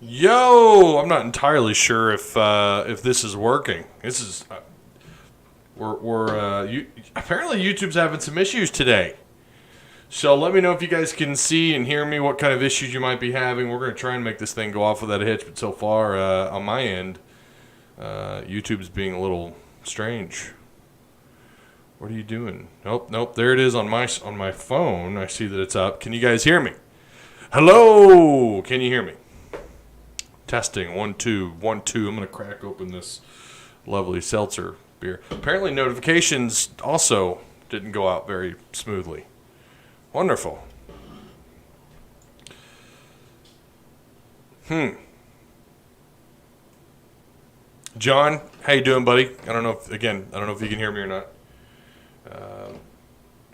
Yo, I'm not entirely sure if this is working. This is apparently YouTube's having some issues today. So let me know if you guys can see and hear me, what kind of issues you might be having. We're going to try and make this thing go off without a hitch, but so far on my end, YouTube's being a little strange. What are you doing? Nope. There it is on my phone. I see that it's up. Can you guys hear me? Hello. Can you hear me? Testing. 1 2 1 2. I'm gonna crack open this lovely seltzer beer. Apparently, notifications also didn't go out very smoothly. Wonderful. John, how you doing, buddy? I don't know if you can hear me or not.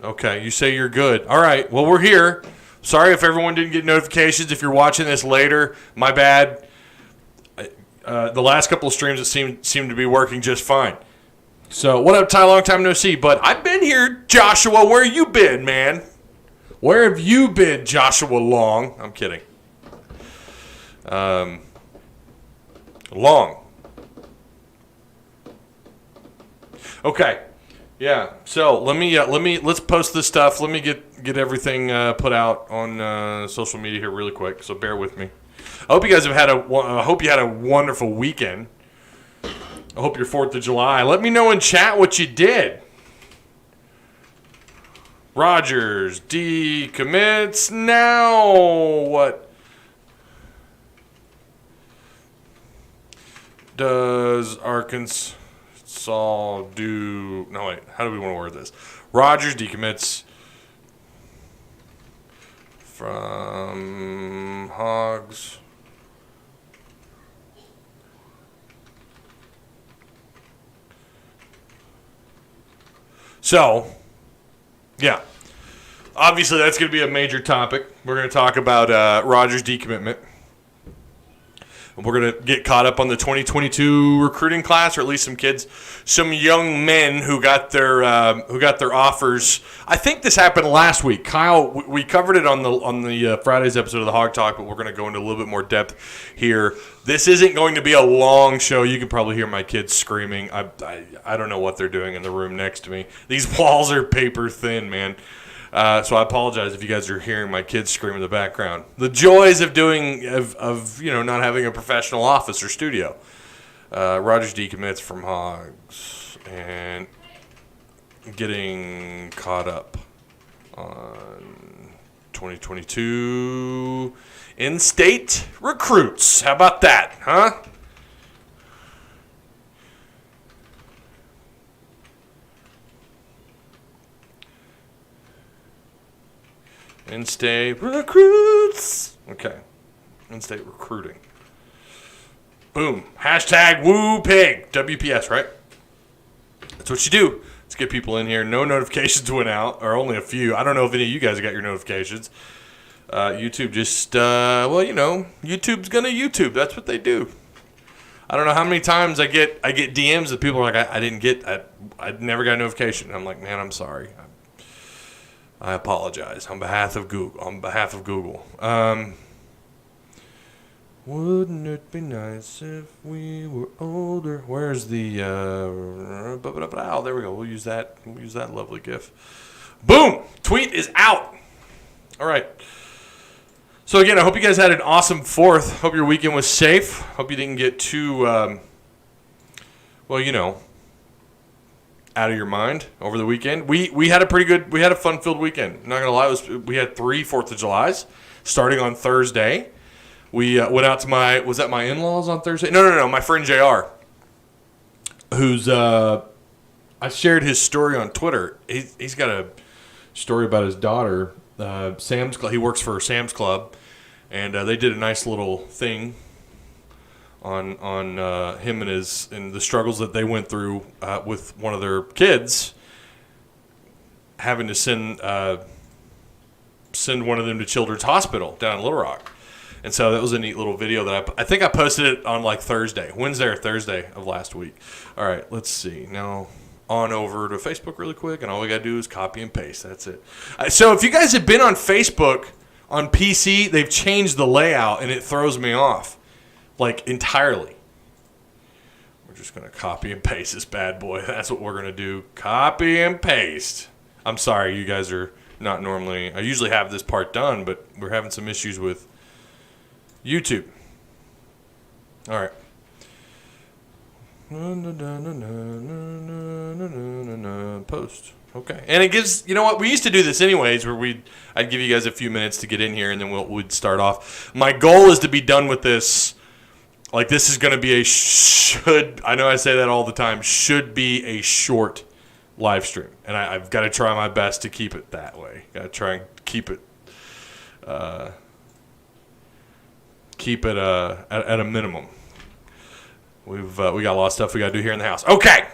Okay, you say you're good. All right, well, we're here. Sorry if everyone didn't get notifications. If you're watching this later, my bad. The last couple of streams, it seemed to be working just fine. So, what up, Ty? Long time no see. But I've been here, Joshua. Where you been, man? Where have you been, Joshua Long? I'm kidding. Long. Okay. Yeah. So let's post this stuff. Let me get everything put out on social media here really quick. So bear with me. I hope you guys had a wonderful weekend. I hope your 4th of July. Let me know in chat what you did. Rogers decommits now. What does Arkansas do? No, wait. How do we want to word this? Rogers decommits from Hawes. So, yeah. Obviously, that's going to be a major topic. We're going to talk about Rogers decommitment. And we're going to get caught up on the 2022 recruiting class, or at least some young men who got their offers. I think this happened last week. Kyle, we covered it on the Friday's episode of the Hog Talk, but we're going to go into a little bit more depth here. This isn't going to be a long show. You can probably hear my kids screaming. I don't know what they're doing in the room next to me. These walls are paper thin, man. So I apologize if you guys are hearing my kids scream in the background. The joys of not having a professional office or studio. Rogers decommits from Hogs and getting caught up on 2022 in-state recruits. How about that, huh? In-state recruits. Okay. In-state recruiting. Boom. Hashtag woo pig. WPS, right? That's what you do. Let's get people in here. No notifications went out, or only a few. I don't know if any of you guys got your notifications. YouTube just, YouTube's going to YouTube. That's what they do. I don't know how many times I get DMs that people are like, I never got a notification. I'm like, man, I'm sorry. I apologize on behalf of Google. Wouldn't it be nice if we were older? Where's the there we go. We'll use that lovely GIF. Boom! Tweet is out. All right. So again, I hope you guys had an awesome 4th. Hope your weekend was safe. Hope you didn't get too out of your mind over the weekend. We had a fun-filled weekend. Not gonna lie, we had 3 4th of Julys starting on Thursday. We went out to my in-laws on Thursday. No, my friend JR, who's I shared his story on Twitter. He's got a story about his daughter. Sam's Club. He works for Sam's Club, and they did a nice little thing on him and the struggles that they went through with one of their kids, having to send one of them to Children's Hospital down in Little Rock. And so that was a neat little video that I think I posted it on like Wednesday or Thursday of last week. All right, let's see. Now on over to Facebook really quick, and all we got to do is copy and paste. That's it. So if you guys have been on Facebook on PC, they've changed the layout, and it throws me off. like entirely. We're just going to copy and paste this bad boy. That's what we're going to do. Copy and paste. I'm sorry, you guys are not normally. I usually have this part done, but we're having some issues with YouTube. All right. Post. Okay. And it gives, you know what, we used to do this anyways, where I'd give you guys a few minutes to get in here, and then we'd start off. My goal is to be done with this. Like, this is going to be I know I say that all the time, should be a short live stream. And I've got to try my best to keep it that way. Got to try and keep it at a minimum. We got a lot of stuff we got to do here in the house. Okay.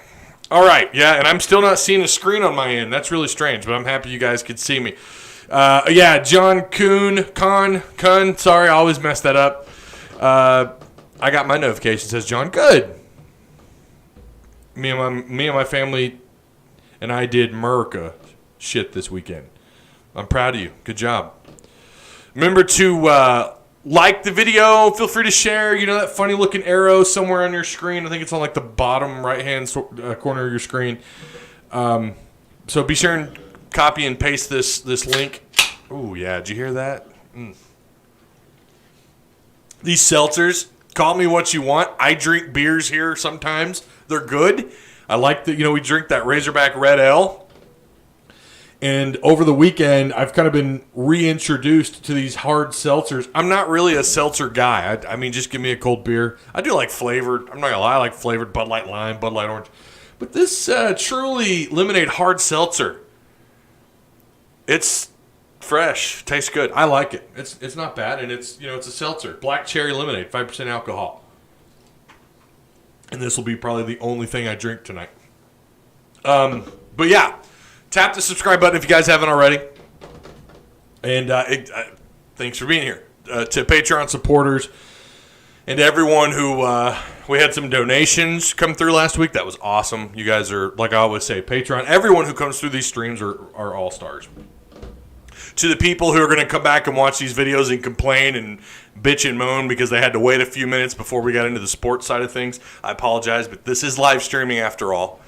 All right. Yeah, and I'm still not seeing a screen on my end. That's really strange, but I'm happy you guys could see me. Yeah, John Kuhn, sorry, I always mess that up. I got my notification, says John. Good. Me and my family and I did America shit this weekend. I'm proud of you. Good job. Remember to like the video. Feel free to share. You know that funny looking arrow somewhere on your screen? I think it's on like the bottom right hand corner of your screen. So be sure and copy and paste this link. Oh yeah, did you hear that? These seltzers, call me what you want. I drink beers here sometimes. They're good. I like that, we drink that Razorback Red Ale. And over the weekend, I've kind of been reintroduced to these hard seltzers. I'm not really a seltzer guy. I mean, just give me a cold beer. I do like flavored. I'm not going to lie. I like flavored Bud Light Lime, Bud Light Orange. But this Truly Lemonade Hard Seltzer, it's fresh. Tastes good. I like it. It's not bad. And it's a seltzer. Black cherry lemonade, 5% alcohol. And this will be probably the only thing I drink tonight. But yeah. Tap the subscribe button if you guys haven't already. And thanks for being here. To Patreon supporters and everyone who we had some donations come through last week. That was awesome. You guys are, like I always say, Patreon. Everyone who comes through these streams are all-stars. To the people who are going to come back and watch these videos and complain and bitch and moan because they had to wait a few minutes before we got into the sports side of things, I apologize, but this is live streaming after all.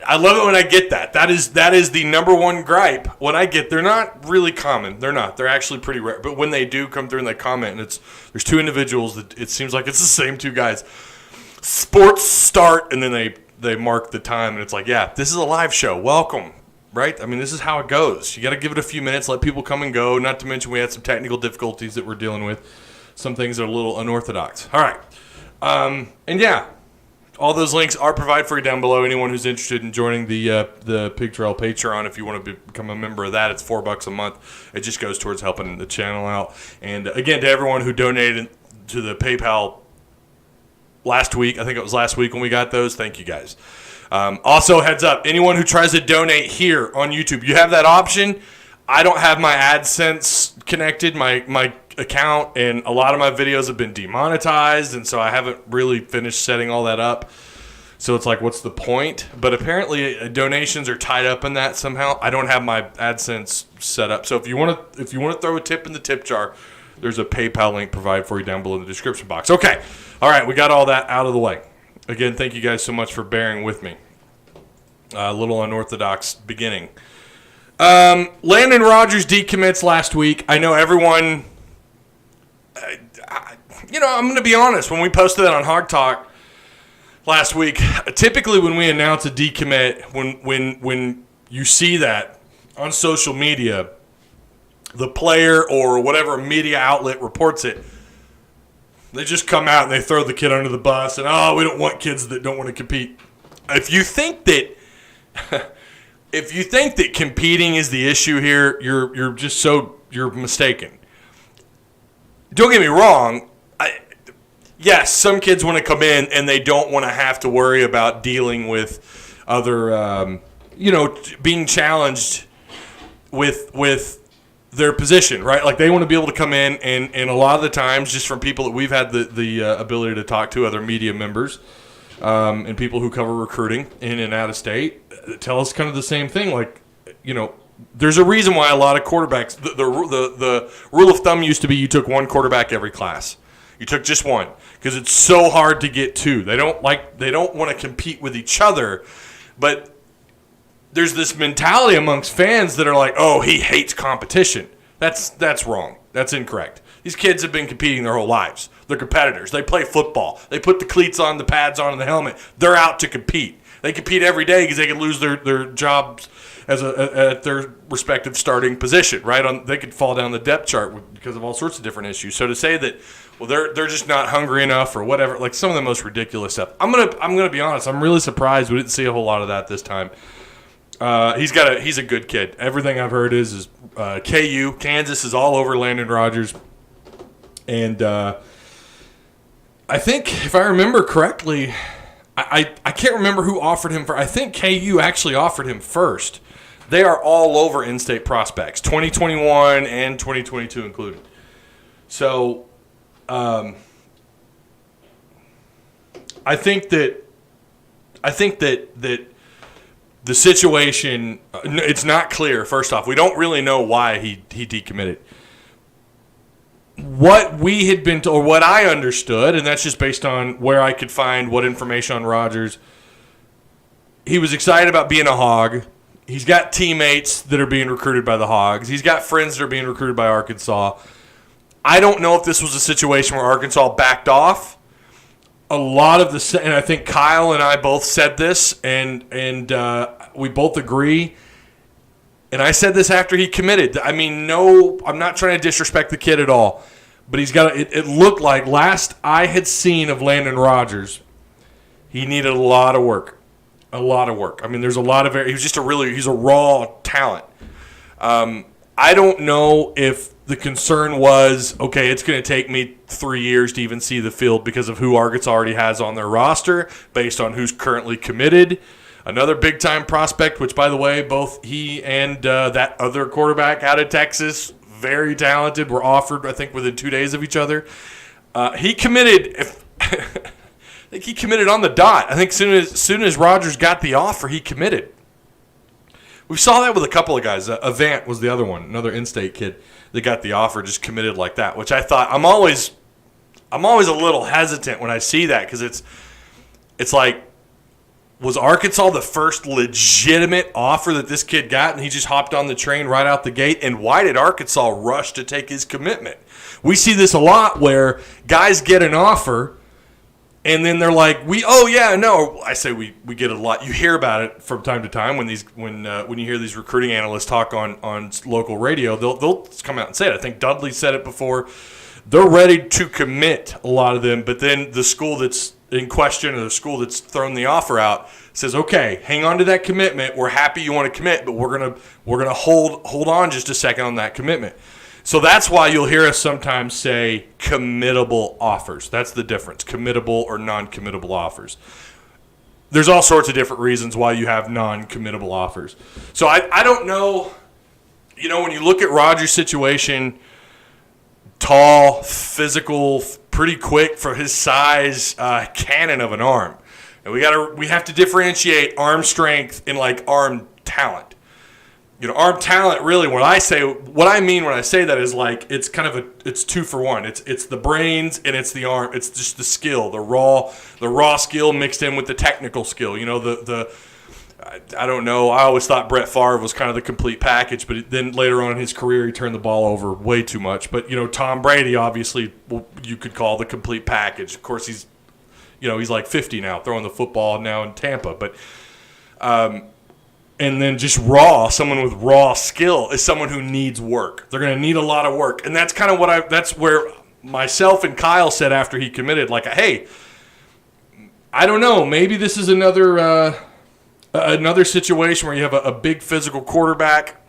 I love it when I get that. That is the number one gripe. When I get, they're not really common. They're not. They're actually pretty rare. But when they do come through and they comment, and there's two individuals that it seems like it's the same two guys. Sports start, and then they mark the time, and it's like, yeah, this is a live show. Welcome, right? I mean, this is how it goes. You got to give it a few minutes, let people come and go. Not to mention we had some technical difficulties that we're dealing with. Some things that are a little unorthodox. All right, and yeah. All those links are provided for you down below. Anyone who's interested in joining the Pig Trail Patreon, if you want to become a member of that, it's $4 a month. It just goes towards helping the channel out. And again, to everyone who donated to the PayPal last week, I think it was last week when we got those, thank you guys. Also, heads up, anyone who tries to donate here on YouTube, you have that option. I don't have my AdSense connected, my account, and a lot of my videos have been demonetized, and so I haven't really finished setting all that up. So it's like, what's the point? But apparently donations are tied up in that somehow. I don't have my AdSense set up. So if you want to throw a tip in the tip jar, there's a PayPal link provided for you down below in the description box. Okay. All right, we got all that out of the way. Again, thank you guys so much for bearing with me. A little unorthodox beginning. Landon Rogers decommits last week. I know everyone... I'm going to be honest. When we posted that on Hog Talk last week, typically when we announce a decommit, when you see that on social media, the player or whatever media outlet reports it, they just come out and they throw the kid under the bus and, we don't want kids that don't want to compete. If you think that competing is the issue here, you're mistaken. Don't get me wrong. Yes, some kids want to come in and they don't want to have to worry about dealing with other, being challenged with their position, right? Like they want to be able to come in and a lot of the times, just from people that we've had the ability to talk to, other media members and people who cover recruiting in and out of state, tell us kind of the same thing. Like, there's a reason why a lot of quarterbacks, the rule of thumb used to be you took one quarterback every class. You took just one because it's so hard to get two. They don't want to compete with each other, but there's this mentality amongst fans that are like, oh, he hates competition. That's wrong. That's incorrect. These kids have been competing their whole lives. They're competitors. They play football. They put the cleats on, the pads on, and the helmet. They're out to compete. They compete every day because they can lose their jobs at their respective starting position. Right? They could fall down the depth chart because of all sorts of different issues. So to say that, well, they're just not hungry enough or whatever, like some of the most ridiculous stuff. I'm gonna be honest. I'm really surprised we didn't see a whole lot of that this time. He's a good kid. Everything I've heard is KU, Kansas is all over Landon Rogers. And I think, if I remember correctly, I can't remember who offered him I think KU actually offered him first. They are all over in-state prospects, 2021 and 2022 included. So I think that the situation, it's not clear. First off, we don't really know why he decommitted. What we had been told, or what I understood, and that's just based on where I could find what information on Rogers, he was excited about being a Hog. He's got teammates that are being recruited by the Hogs. He's got friends that are being recruited by Arkansas. I don't know if this was a situation where Arkansas backed off. A lot of and I think Kyle and I both said this, and we both agree. And I said this after he committed. I mean, no, I'm not trying to disrespect the kid at all, but he's got. It looked like last I had seen of Landon Rogers, he needed a lot of work. A lot of work. I mean, there's a lot of. He was just he's a raw talent. I don't know if the concern was, okay, it's going to take me 3 years to even see the field because of who Arkansas already has on their roster, based on who's currently committed. Another big-time prospect, which, by the way, both he and that other quarterback out of Texas, very talented, were offered, I think, within 2 days of each other. He committed. I think he committed on the dot. I think soon as Rogers got the offer, he committed. We saw that with a couple of guys. Avant was the other one, another in-state kid that got the offer, just committed like that, which I thought I'm always a little hesitant when I see that, because it's like, was Arkansas the first legitimate offer that this kid got, and he just hopped on the train right out the gate? And why did Arkansas rush to take his commitment? We see this a lot where guys get an offer, and then they're like, I say we get it a lot. You hear about it from time to time when you hear these recruiting analysts talk on local radio. They'll come out and say it. I think Dudley said it before. They're ready to commit, a lot of them, but then the school that's in question, or the school that's thrown the offer out, says, okay, hang on to that commitment. We're happy you want to commit, but we're gonna hold on just a second on that commitment. So that's why you'll hear us sometimes say committable offers. That's the difference, committable or non-committable offers. There's all sorts of different reasons why you have non-committable offers. So I don't know, when you look at Rogers' situation, tall, physical, pretty quick for his size, cannon of an arm. And we have to differentiate arm strength and like arm talent. Arm talent, really, what I mean when I say that is like, it's kind of it's 2 for 1. It's the brains and it's the arm. It's just the skill, the raw skill mixed in with the technical skill. I don't know. I always thought Brett Favre was kind of the complete package, but then later on in his career, he turned the ball over way too much. But, Tom Brady, obviously, you could call the complete package. Of course, he's like 50 now, throwing the football now in Tampa. But, and then just someone with raw skill is someone who needs work. They're going to need a lot of work. And that's kind of that's where myself and Kyle said after he committed, like, hey, I don't know, maybe this is another situation where you have a big physical quarterback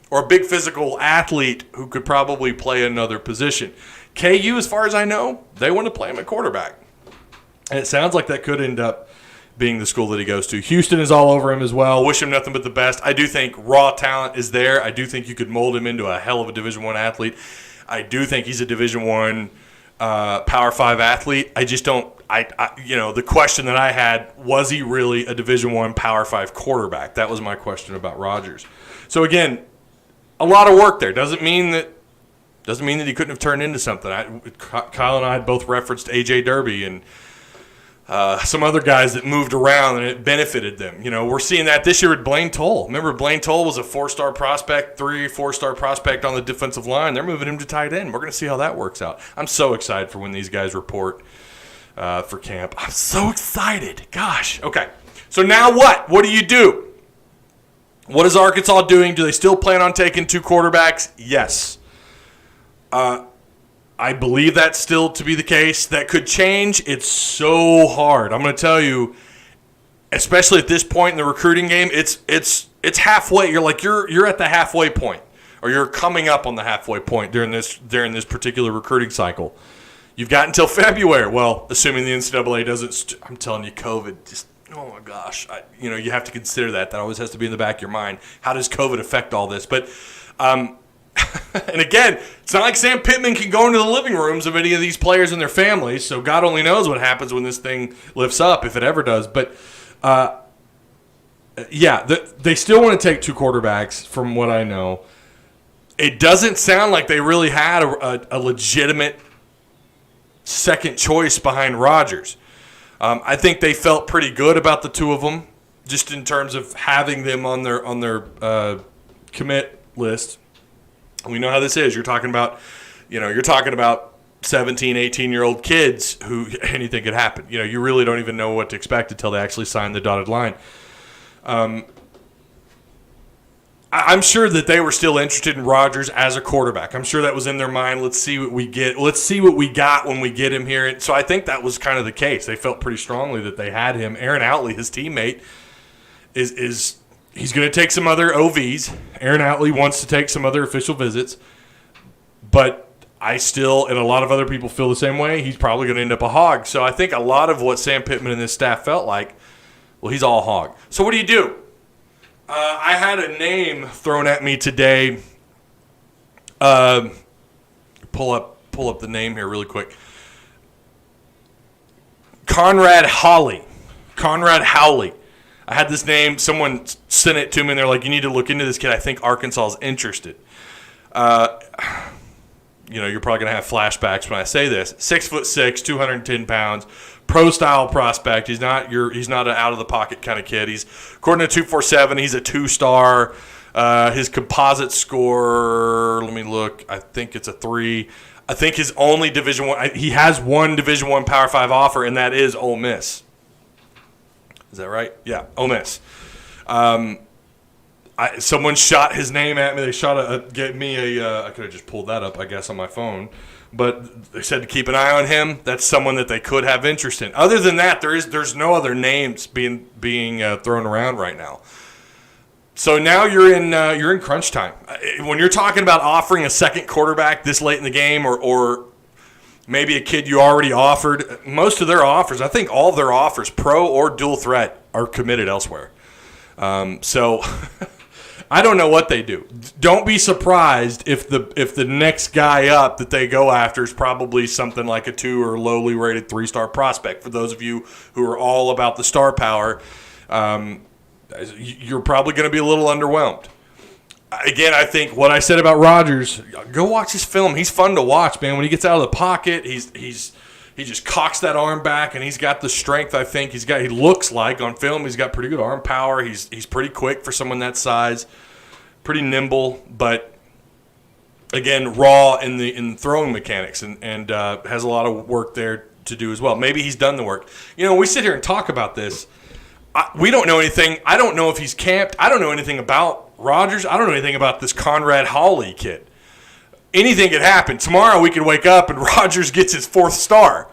or a big physical athlete who could probably play another position. KU, as far as I know, they want to play him at quarterback. And it sounds like that could end up being the school that he goes to. Houston is all over him as well. Wish him nothing but the best. I do think raw talent is there. I do think you could mold him into a hell of a Division I athlete. I do think he's a Division I Power 5 athlete. I just don't the question that I had, was he really a Division I Power 5 quarterback? That was my question about Rogers. So again, a lot of work there. Doesn't mean that Doesn't mean that he couldn't have turned into something. Kyle and I had both referenced A.J. Derby and some other guys that moved around and it benefited them. We're seeing that this year with Blaine Toll. Remember, Blaine Toll was a 4-star prospect, 4-star prospect on the defensive line. They're moving him to tight end. We're going to see how that works out. I'm so excited for when these guys report for camp. I'm so excited. Gosh. Okay. So now what? What do you do? What is Arkansas doing? Do they still plan on taking 2 quarterbacks? Yes. I believe that's still to be the case. That could change. It's so hard. I'm going to tell you, especially at this point in the recruiting game, it's halfway. You're at the halfway point, or you're coming up on the halfway point during this particular recruiting cycle. You've got until February. Well, assuming the NCAA doesn't. I'm telling you, COVID. Just oh my gosh. You have to consider that. That always has to be in the back of your mind. How does COVID affect all this? But and again, it's not like Sam Pittman can go into the living rooms of any of these players and their families, so God only knows what happens when this thing lifts up, if it ever does. But, they still want to take 2 quarterbacks from what I know. It doesn't sound like they really had a legitimate second choice behind Rogers. I think they felt pretty good about the 2 of them, just in terms of having them on their commit list. We know how this is. You're talking about 17, 18-year-old kids who anything could happen. You really don't even know what to expect until they actually sign the dotted line. I'm sure that they were still interested in Rogers as a quarterback. I'm sure that was in their mind. Let's see what we get. Let's see what we got when we get him here. And so I think that was kind of the case. They felt pretty strongly that they had him. Aaron Outley, his teammate, is he's going to take some other OVs. Aaron Outley wants to take some other official visits. But I still, and a lot of other people feel the same way, he's probably going to end up a Hog. So I think a lot of what Sam Pittman and his staff felt like, well, he's all Hog. So what do you do? I had a name thrown at me today. Pull up the name here really quick. Conrad Hawley. I had this name. Someone sent it to me, and they're like, you need to look into this kid. I think Arkansas is interested. You're probably going to have flashbacks when I say this. 6'6", 210 pounds, pro-style prospect. He's not an out-of-the-pocket kind of kid. He's, according to 247, he's a 2-star. His composite score, let me look, I think it's a 3. I think his only Division I, he has one Division I Power 5 offer, and that is Ole Miss. Is that right? Yeah, Ole Miss. Someone shot his name at me. They gave me I could have just pulled that up, I guess, on my phone. But they said to keep an eye on him. That's someone that they could have interest in. Other than that, there's no other names being thrown around right now. So now you're in crunch time. When you're talking about offering a second quarterback this late in the game, or maybe a kid you already offered, most of their offers, I think all of their offers, pro or dual threat, are committed elsewhere. So I don't know what they do. Don't be surprised if the next guy up that they go after is probably something like a 2 or lowly rated 3-star prospect. For those of you who are all about the star power, you're probably going to be a little underwhelmed. Again, I think what I said about Rogers, go watch his film. He's fun to watch, man. When he gets out of the pocket, he just cocks that arm back, and he's got the strength. I think he looks like on film he's got pretty good arm power. He's pretty quick for someone that size, pretty nimble, but again raw in the throwing mechanics, and has a lot of work there to do as well. Maybe he's done the work. We sit here and talk about this. We don't know anything. I don't know if he's camped. I don't know anything about Rogers. I don't know anything about this Conrad Hawley kid. Anything could happen. Tomorrow we could wake up and Rogers gets his 4th star.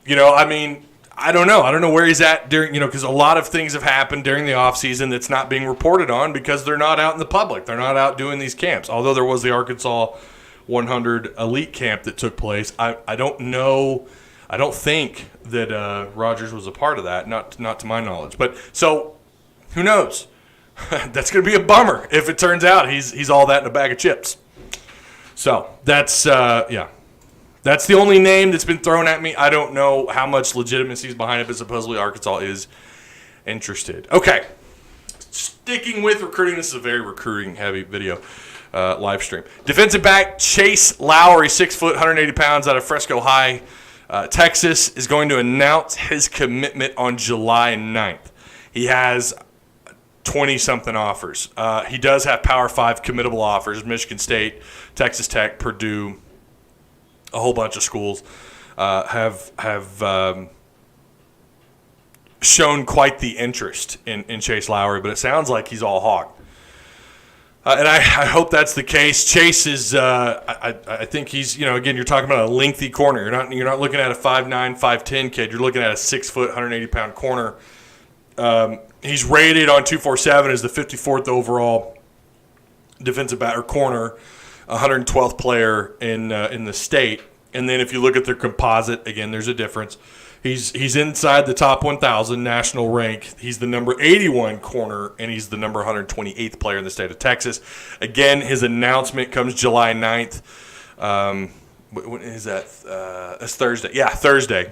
I don't know. I don't know where he's at during, because a lot of things have happened during the offseason that's not being reported on because they're not out in the public. They're not out doing these camps. Although there was the Arkansas 100 elite camp that took place. I don't know. I don't think that Rogers was a part of that, not to my knowledge. But so, who knows? That's going to be a bummer if it turns out he's all that in a bag of chips. So that's that's the only name that's been thrown at me. I don't know how much legitimacy is behind it, but supposedly Arkansas is interested. Okay, sticking with recruiting. This is a very recruiting heavy video. live stream. Defensive back Chase Lowry, 6 foot, 180 pounds, out of Fresco High, Texas, is going to announce his commitment on July 9th. He has 20-something offers. He does have Power 5 committable offers: Michigan State, Texas Tech, Purdue, a whole bunch of schools have shown quite the interest in Chase Lowry, but it sounds like he's all hog. And I hope that's the case. Chase is, I think he's, again, you're talking about a lengthy corner. You're not looking at a 5'9", 5'10" kid. You're looking at a 6 foot, 180-pound corner. He's rated on 247 as the 54th overall defensive back or corner, 112th player in the state. And then if you look at their composite, again, there's a difference. He's inside the top 1,000 national rank. He's the number 81 corner, and he's the number 128th player in the state of Texas. Again, his announcement comes July 9th. When is that? It's Thursday. Yeah, Thursday.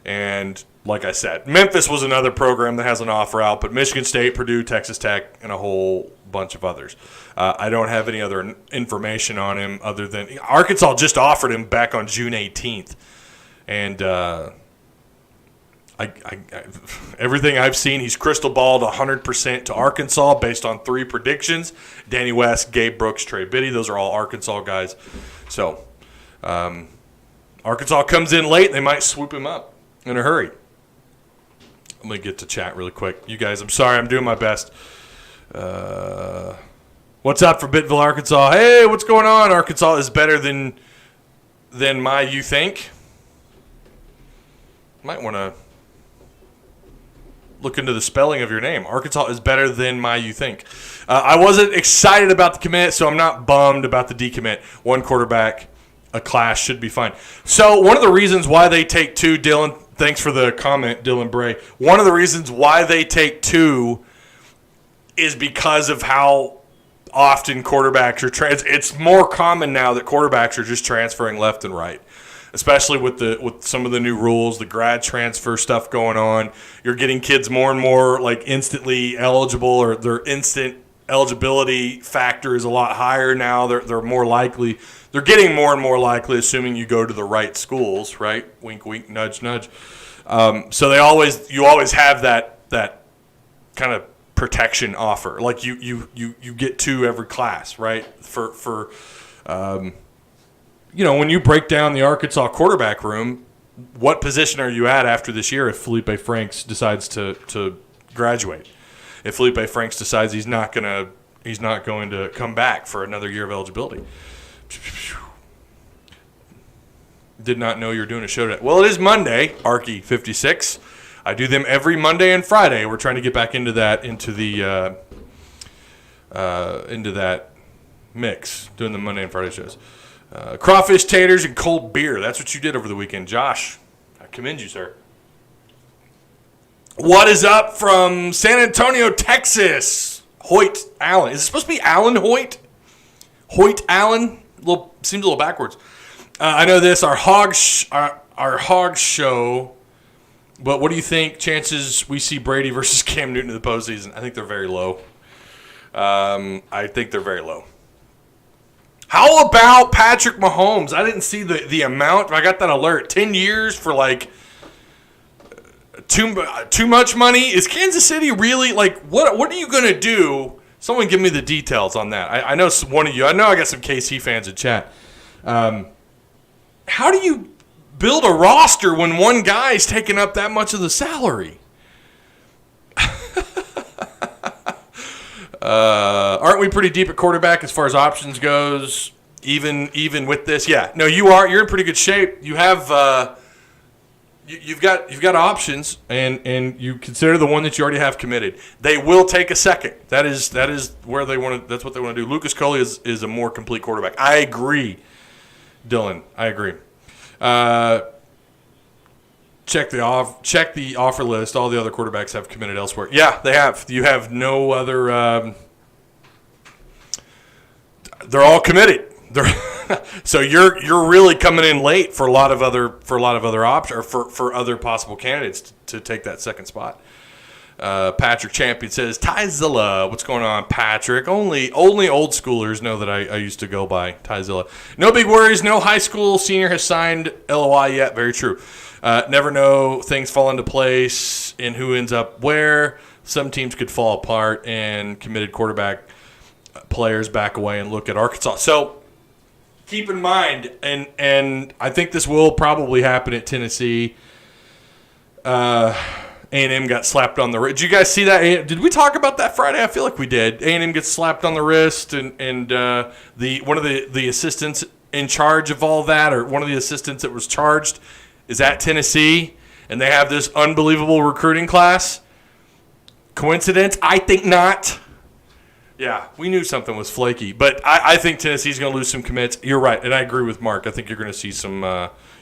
And like I said, Memphis was another program that has an offer out, but Michigan State, Purdue, Texas Tech, and a whole bunch of others. I don't have any other information on him other than Arkansas just offered him back on June 18th. And everything I've seen, he's crystal balled 100% to Arkansas based on 3 predictions: Danny West, Gabe Brooks, Trey Biddy. Those are all Arkansas guys. So Arkansas comes in late. They might swoop him up in a hurry. I'm going to get to chat really quick. You guys, I'm sorry. I'm doing my best. What's up for Bittville, Arkansas? Hey, what's going on? Arkansas is better than you think. Might want to look into the spelling of your name. Arkansas is better than you think. I wasn't excited about the commit, so I'm not bummed about the decommit. 1 quarterback, a class should be fine. So one of the reasons why they take 2, Dylan, thanks for the comment, Dylan Bray. One of the reasons why they take 2 is because of how often quarterbacks are it's more common now that quarterbacks are just transferring left and right. Especially with some of the new rules, the grad transfer stuff going on. You're getting kids more and more like instantly eligible, or their instant eligibility factor is a lot higher now. They're more likely. They're getting more and more likely, assuming you go to the right schools, right? Wink, wink, nudge, nudge. So you always have that kind of protection offer. Like you get 2 every class, right? For when you break down the Arkansas quarterback room, what position are you at after this year if Felipe Franks decides to graduate? If Felipe Franks decides he's not going to come back for another year of eligibility. Did not know you were doing a show today. Well, it is Monday, Arky 56. I do them every Monday and Friday. We're trying to get back into that mix, doing the Monday and Friday shows. Crawfish, taters, and cold beer. That's what you did over the weekend. Josh, I commend you, sir. What is up from San Antonio, Texas? Hoyt Allen. Is it supposed to be Allen Hoyt? Hoyt Allen? Seems a little backwards. I know this, our hog show, but what do you think chances we see Brady versus Cam Newton in the postseason? I think they're very low. How about Patrick Mahomes? I didn't see the amount. I got that alert. 10 years for too much money. Is Kansas City really what are you gonna do? Someone give me the details on that. I know one of you. I know I got some KC fans in chat. How do you build a roster when one guy's taking up that much of the salary? Aren't we pretty deep at quarterback as far as options goes? Even with this, yeah. No, you are. You're in pretty good shape. You have you've got options, and you consider the one that you already have committed. They will take a second. That is where they want to. That's what they want to do. Lucas Coley is a more complete quarterback. I agree, Dylan. I agree. Check the offer list. All the other quarterbacks have committed elsewhere. Yeah, they have. You have no other. They're all committed. So you're really coming in late for a lot of other options, or for other possible candidates to take that second spot. Patrick Champion says, Tyzilla. What's going on, Patrick? Only old schoolers know that I used to go by Tyzilla. No big worries. No high school senior has signed LOI yet. Very true. Never know. Things fall into place and who ends up where. Some teams could fall apart and committed quarterback players back away and look at Arkansas. So keep in mind, and I think this will probably happen at Tennessee. A&M got slapped on the wrist. Did you guys see that? Did we talk about that Friday? I feel like we did. A&M gets slapped on the wrist, and one of the assistants in charge of all that, or one of the assistants that was charged, is at Tennessee, and they have this unbelievable recruiting class. Coincidence? I think not. Yeah, we knew something was flaky, but I think Tennessee's going to lose some commits. You're right, and I agree with Mark. I think you're going to see some.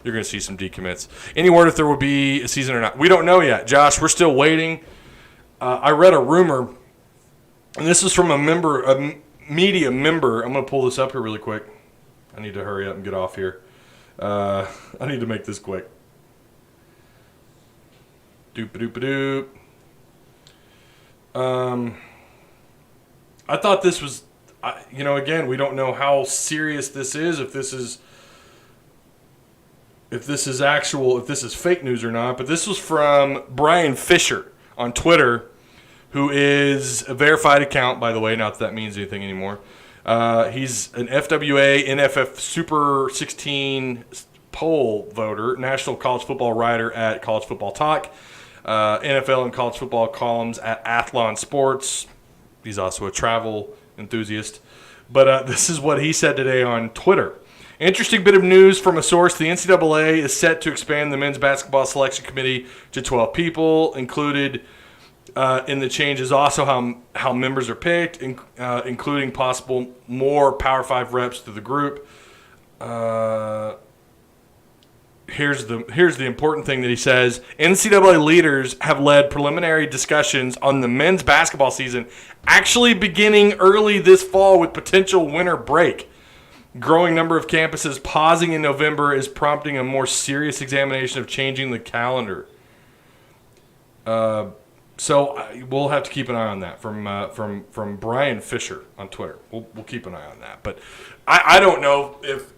You're going to see some decommits. Any word if there will be a season or not? We don't know yet, Josh. We're still waiting. I read a rumor, and this is from a media member. I'm going to pull this up here really quick. I need to hurry up and get off here. I need to make this quick. Doop-a-doop-a-doop. I thought this was, again, we don't know how serious this is, if this is fake news or not, but this was from Brian Fisher on Twitter, who is a verified account, by the way, not that that means anything anymore. He's an FWA NFF Super 16 poll voter, national college football writer at College Football Talk, NFL and college football columns at Athlon Sports. He's also a travel enthusiast. But this is what he said today on Twitter. Interesting bit of news from a source. The NCAA is set to expand the men's basketball selection committee to 12 people. Included in the change is also how members are picked, including possible more Power 5 reps to the group. Here's the important thing that he says. NCAA leaders have led preliminary discussions on the men's basketball season actually beginning early this fall with potential winter break. Growing number of campuses pausing in November is prompting a more serious examination of changing the calendar. So we'll have to keep an eye on that from Brian Fisher on Twitter. We'll keep an eye on that. But I don't know if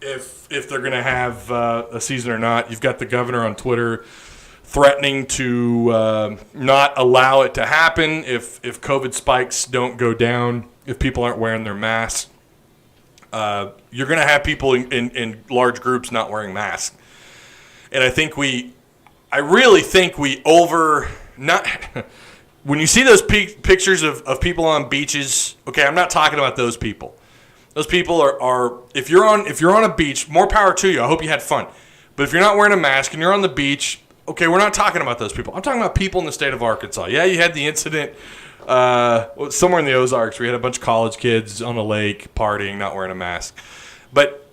they're going to have a season or not. You've got the governor on Twitter threatening to not allow it to happen if COVID spikes don't go down, if people aren't wearing their masks. You're going to have people in large groups not wearing masks. And I really think when you see those pictures of people on beaches, okay, I'm not talking about those people. Those people are if you're on a beach, more power to you. I hope you had fun. But if you're not wearing a mask and you're on the beach, okay, we're not talking about those people. I'm talking about people in the state of Arkansas. Yeah, you had the incident somewhere in the Ozarks where you had a bunch of college kids on a lake partying, not wearing a mask. But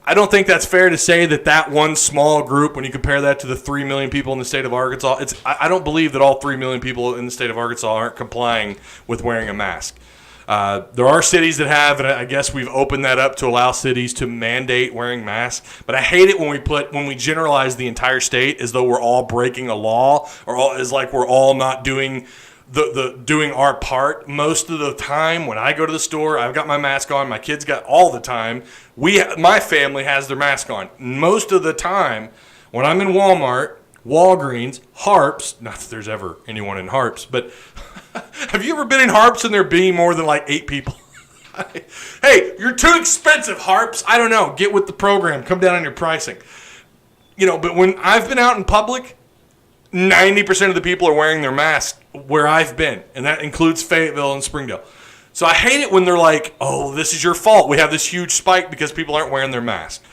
I don't think that's fair to say that one small group, when you compare that to the 3 million people in the state of Arkansas, I don't believe that all 3 million people in the state of Arkansas aren't complying with wearing a mask. There are cities that have, and I guess we've opened that up to allow cities to mandate wearing masks. But I hate it when we generalize the entire state as though we're all breaking a law, or as like we're all not doing doing our part. Most of the time when I go to the store, I've got my mask on. My kids got all the time. My family has their mask on. Most of the time when I'm in Walmart, Walgreens, Harps, not that there's ever anyone in Harps, but have you ever been in Harps and there being more than like 8 people? Hey, you're too expensive, Harps. I don't know. Get with the program. Come down on your pricing. But when I've been out in public, 90% of the people are wearing their masks where I've been, and that includes Fayetteville and Springdale. So I hate it when they're like, oh, this is your fault. We have this huge spike because people aren't wearing their mask.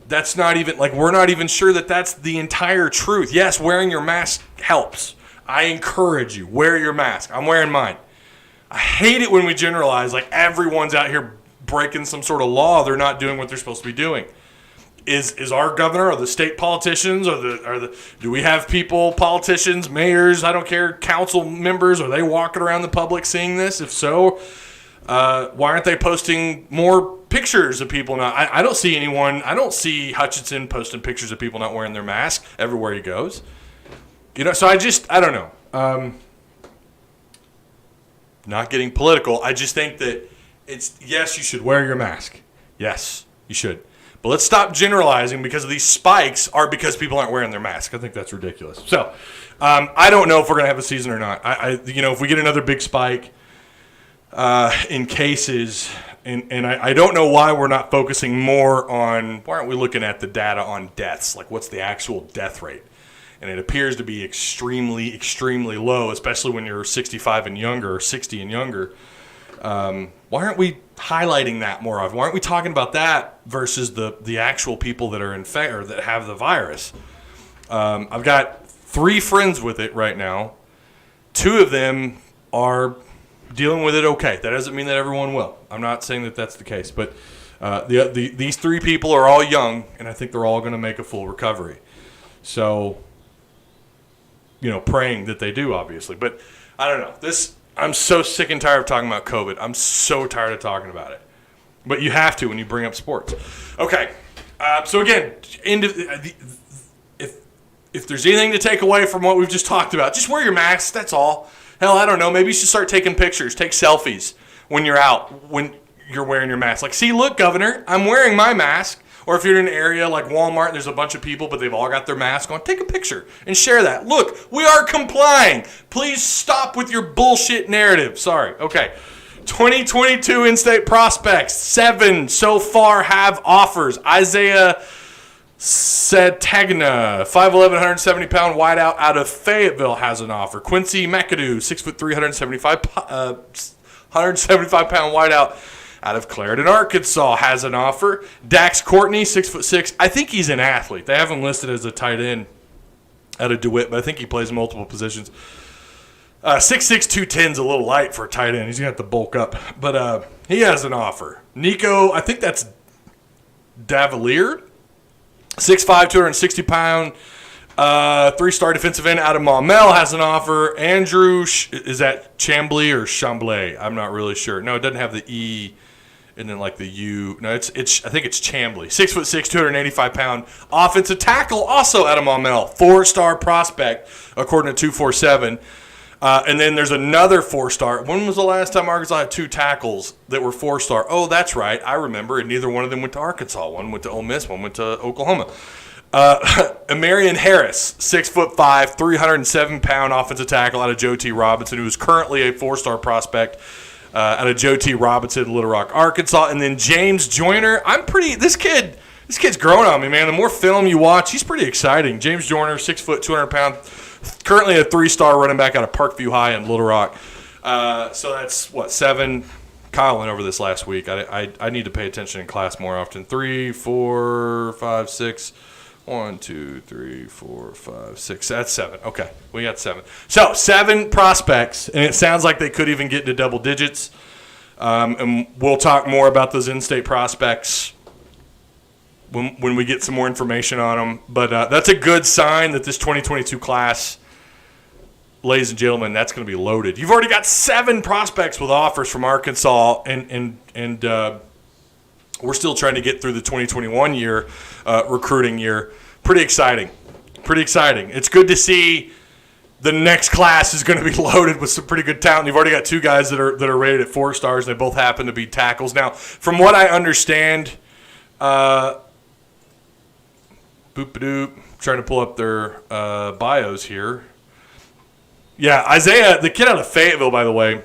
That's not even, we're not even sure that that's the entire truth. Yes, wearing your mask helps. I encourage you, wear your mask. I'm wearing mine. I hate it when we generalize, everyone's out here breaking some sort of law. They're not doing what they're supposed to be doing. Is our governor or the state politicians do we have politicians, mayors, I don't care, council members, are they walking around the public seeing this? If so, why aren't they posting more pictures of people not? I don't see anyone. I don't see Hutchinson posting pictures of people not wearing their mask everywhere he goes. So I don't know. not getting political. I just think that yes, you should wear your mask. Yes, you should. But let's stop generalizing because of these spikes are because people aren't wearing their mask. I think that's ridiculous. So I don't know if we're going to have a season or not. If we get another big spike in cases, and I don't know why we're not focusing more on, why aren't we looking at the data on deaths? Like, what's the actual death rate? And it appears to be extremely, extremely low, especially when you're 65 and younger, or 60 and younger. Why aren't we highlighting that more often? Why aren't we talking about that versus the actual people that are infected or that have the virus? I've got 3 friends with it right now. 2 of them are dealing with it okay. That doesn't mean that everyone will. I'm not saying that that's the case. But these 3 people are all young, and I think they're all going to make a full recovery. So, praying that they do, obviously. But I don't know. I'm so sick and tired of talking about COVID. I'm so tired of talking about it. But you have to when you bring up sports. Okay. So, again, if there's anything to take away from what we've just talked about, just wear your mask. That's all. Hell, I don't know. Maybe you should start taking pictures, take selfies when you're out, when you're wearing your mask. Like, see, look, Governor, I'm wearing my mask. Or if you're in an area like Walmart and there's a bunch of people, but they've all got their mask on, take a picture and share that. Look, we are complying. Please stop with your bullshit narrative. Sorry. Okay. 2022 in-state prospects. 7 so far have offers. Isaiah Setagna, 5'11", 170-pound wideout out of Fayetteville has an offer. Quincy McAdoo, 6'3", 175-pound wideout out of Clarendon, Arkansas, has an offer. Dax Courtney, 6'6". I think he's an athlete. They have him listed as a tight end out of DeWitt, but I think he plays multiple positions. 6'6", 210's a little light for a tight end. He's going to have to bulk up. But he has an offer. Nico, I think that's Davalier, 6'5", 260-pound, 3-star defensive end out of Maumelle has an offer. Andrew, is that Chambly or Chamblay? I'm not really sure. No, it doesn't have the E and then like the U. No, it's. I think it's Chambly. 6'6", 285-pound offensive tackle, also out of Maumelle. 4-star prospect, according to 247. And then there's another 4-star. When was the last time Arkansas had 2 tackles that were 4-star? Oh, that's right. I remember. And neither one of them went to Arkansas. One went to Ole Miss. One went to Oklahoma. Amarian Harris, 6'5", 307-pound offensive tackle out of Joe T. Robinson, who is currently a 4-star prospect out of Joe T. Robinson, Little Rock, Arkansas. And then James Joyner. This kid's growing on me, man. The more film you watch, he's pretty exciting. James Joyner, 6 foot, 200-pound, currently a 3-star running back out of Parkview High in Little Rock. So that's, 7? Kyle went over this last week. I need to pay attention in class more often. 3, 4, 5, 6. 1, 2, 3, 4, 5, 6. That's 7. Okay, we got 7. So 7 prospects, and it sounds like they could even get into double digits. And we'll talk more about those in-state prospects when we get some more information on them. But that's a good sign that this 2022 class, ladies and gentlemen, that's going to be loaded. You've already got 7 prospects with offers from Arkansas, and we're still trying to get through the 2021 year, recruiting year. Pretty exciting. It's good to see the next class is going to be loaded with some pretty good talent. You've already got 2 guys that are rated at 4 stars. They both happen to be tackles. Now, from what I understand, trying to pull up their bios here. Yeah, Isaiah, the kid out of Fayetteville, by the way,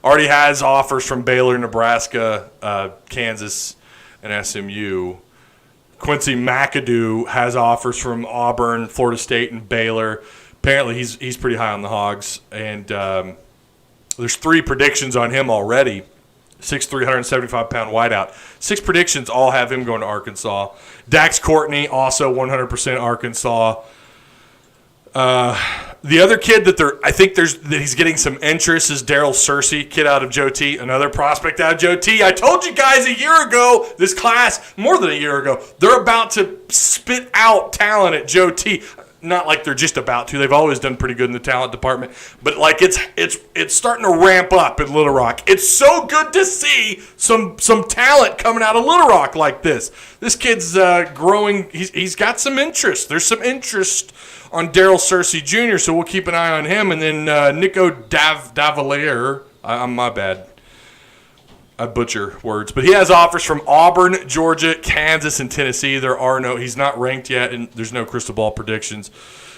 already has offers from Baylor, Nebraska, Kansas, and SMU. Quincy McAdoo has offers from Auburn, Florida State, and Baylor. Apparently, he's pretty high on the Hogs. And there's 3 predictions on him already. 6'3", 175-pound wideout. 6 predictions all have him going to Arkansas. Dax Courtney, also 100% Arkansas. The other kid that he's getting some interest is Daryl Searcy, kid out of Joe T, another prospect out of Joe T. I told you guys a year ago, this class, more than a year ago, they're about to spit out talent at Joe T. Not like they're just about to. They've always done pretty good in the talent department. But like it's starting to ramp up at Little Rock. It's so good to see some talent coming out of Little Rock like this. This kid's growing. He's got some interest. There's some interest on Daryl Searcy Jr., so we'll keep an eye on him. And then Nico Davalier, I'm my bad. I butcher words. But he has offers from Auburn, Georgia, Kansas, and Tennessee. He's not ranked yet, and there's no crystal ball predictions.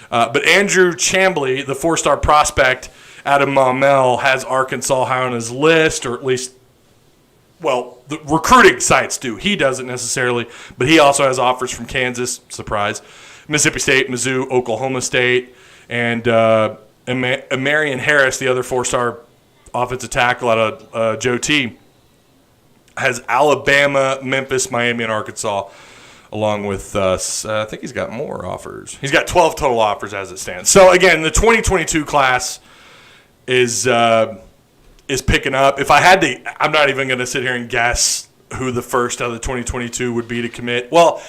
But Andrew Chambly, the 4-star prospect out of Maumelle, has Arkansas high on his list, or at least, well, the recruiting sites do. He doesn't necessarily, but he also has offers from Kansas, surprise, Mississippi State, Mizzou, Oklahoma State, and Marion Harris, the other 4-star offensive tackle out of Joe T., has Alabama, Memphis, Miami, and Arkansas, along with, I think he's got more offers. He's got 12 total offers as it stands. So, again, the 2022 class is picking up. If I had to, I'm not even going to sit here and guess who the first out of the 2022 would be to commit. Well,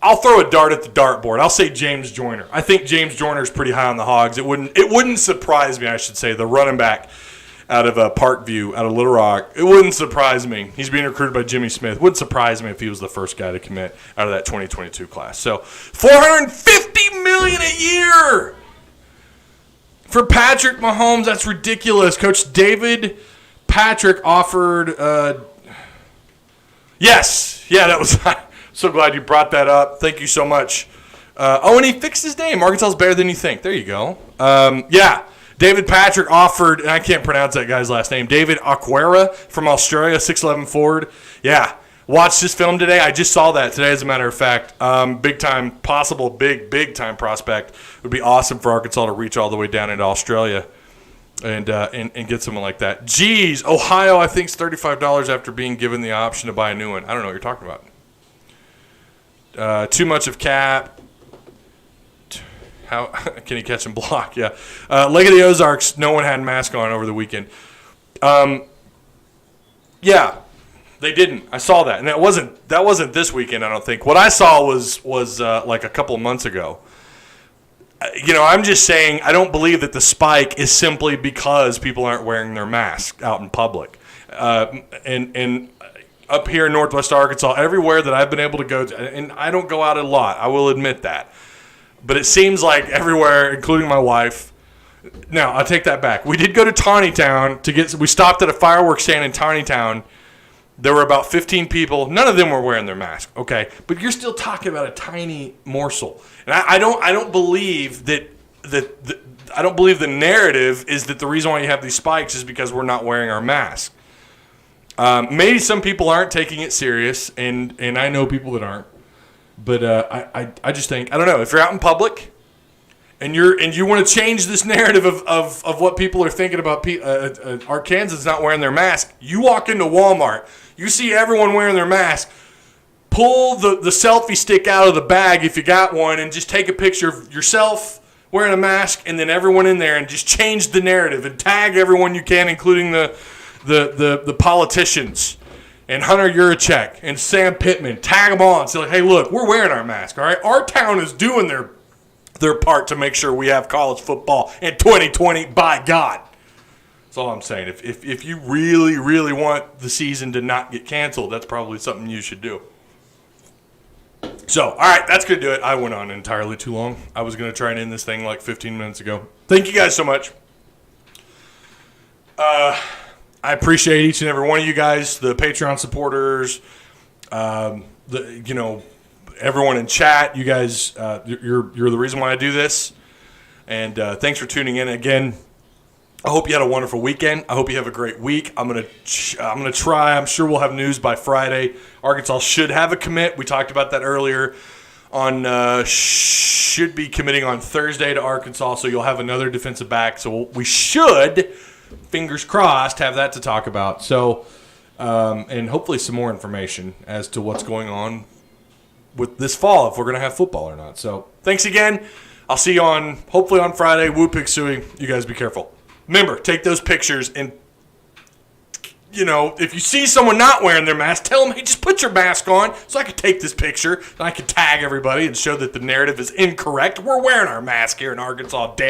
I'll throw a dart at the dartboard. I'll say James Joyner. I think James Joyner is pretty high on the Hogs. It wouldn't surprise me, I should say, the running back out of Parkview, out of Little Rock. It wouldn't surprise me. He's being recruited by Jimmy Smith. Wouldn't surprise me if he was the first guy to commit out of that 2022 class. So, $450 million a year for Patrick Mahomes. That's ridiculous. Coach David Patrick offered. Yes, yeah, that was. So glad you brought that up. Thank you so much. And he fixed his name. Arkansas is better than you think. There you go. Yeah. David Patrick offered, and I can't pronounce that guy's last name, David Aquera from Australia, 6'11 forward. Yeah, watched this film today. I just saw that today, as a matter of fact. Big time, possible big time prospect. It would be awesome for Arkansas to reach all the way down into Australia and get someone like that. Geez, Ohio, I think, is $35 after being given the option to buy a new one. I don't know what you're talking about. Too much of cap. How can he catch and block? Yeah. Lake of the Ozarks, no one had a mask on over the weekend. Yeah, they didn't. I saw that. And that wasn't this weekend, I don't think. What I saw was like a couple of months ago. I'm just saying I don't believe that the spike is simply because people aren't wearing their mask out in public. And up here in Northwest Arkansas, everywhere that I've been able to go to, and I don't go out a lot, I will admit that. But it seems like everywhere, including my wife. Now, I'll take that back. We did go to Tawnytown we stopped at a fireworks stand in Tawnytown. There were about 15 people. None of them were wearing their mask. Okay, but you're still talking about a tiny morsel. And I don't believe that I don't believe the narrative is that the reason why you have these spikes is because we're not wearing our mask. Maybe some people aren't taking it serious, and I know people that aren't. But I just think, I don't know, if you're out in public and you want to change this narrative of what people are thinking about Arkansans not wearing their mask, you walk into Walmart, you see everyone wearing their mask, pull the selfie stick out of the bag if you got one and just take a picture of yourself wearing a mask and then everyone in there and just change the narrative and tag everyone you can, including the politicians. And Hunter Yurachek and Sam Pittman, tag them all and say, like, hey, look, we're wearing our mask, all right? Our town is doing their part to make sure we have college football in 2020, by God. That's all I'm saying. If you really, really want the season to not get canceled, that's probably something you should do. So, all right, that's going to do it. I went on entirely too long. I was going to try and end this thing like 15 minutes ago. Thank you guys so much. I appreciate each and every one of you guys, the Patreon supporters, everyone in chat. You guys, you're the reason why I do this. And thanks for tuning in again. I hope you had a wonderful weekend. I hope you have a great week. I'm gonna try. I'm sure we'll have news by Friday. Arkansas should have a commit. We talked about that earlier. Should be committing on Thursday to Arkansas, so you'll have another defensive back. So we should, fingers crossed, have that to talk about. So, and hopefully some more information as to what's going on with this fall, if we're going to have football or not. So thanks again. I'll see you hopefully on Friday. Woo Pig Suey. You guys be careful. Remember, take those pictures and, if you see someone not wearing their mask, tell them, hey, just put your mask on so I can take this picture and I can tag everybody and show that the narrative is incorrect. We're wearing our mask here in Arkansas, damn.